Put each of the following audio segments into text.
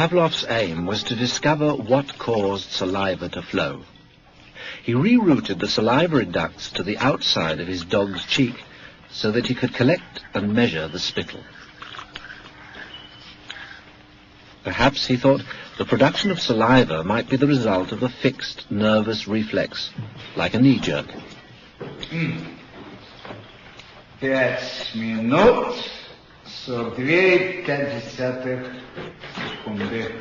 Pavlov's aim was to discover what caused saliva to flow. He rerouted the salivary ducts to the outside of his dog's cheek so that he could collect and measure the spittle. Perhaps, he thought, the production of saliva might be the result of a fixed nervous reflex, like a knee jerk. 5 минут 42,5 секунды.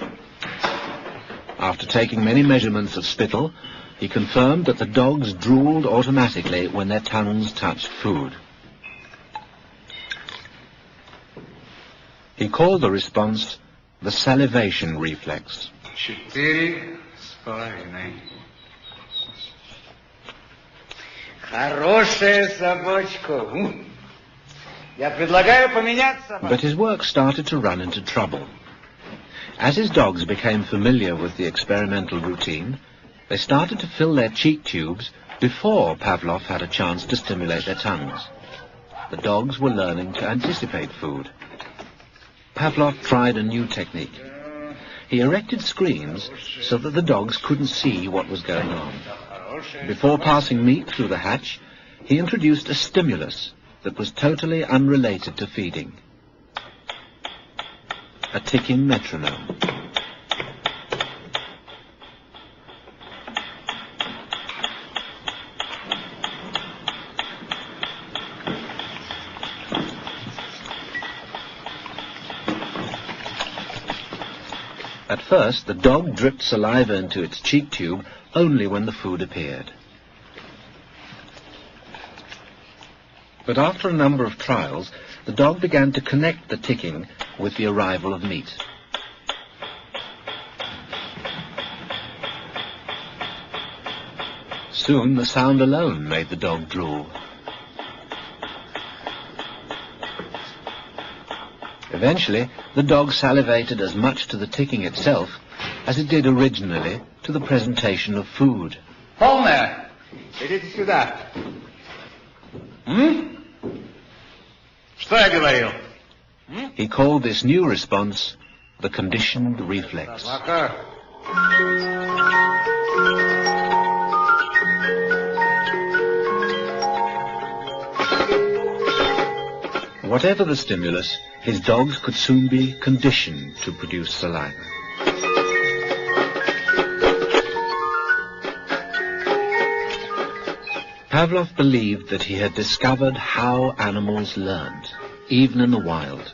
After taking many measurements of spittle, he confirmed that the dogs drooled automatically when their tongues touched food. He called the response the salivation reflex. 4,5. Хорошая собачка. Я предлагаю поменять собаку. But his work started to run into trouble. As his dogs became familiar with the experimental routine, they started to fill their cheek tubes before Pavlov had a chance to stimulate their tongues. The dogs were learning to anticipate food. Pavlov tried a new technique. He erected screens so that the dogs couldn't see what was going on. Before passing meat through the hatch, he introduced a stimulus that was totally unrelated to feeding. A ticking metronome. At first, the dog dripped saliva into its cheek tube only when the food appeared. But after a number of trials, the dog began to connect the ticking with the arrival of meat. Soon the sound alone made the dog drool. Eventually, the dog salivated as much to the ticking itself as it did originally to the presentation of food. Полная. Идите сюда. Что я говорил? He called this new response the conditioned reflex. Whatever the stimulus, his dogs could soon be conditioned to produce saliva. Pavlov believed that he had discovered how animals learned, even in the wild.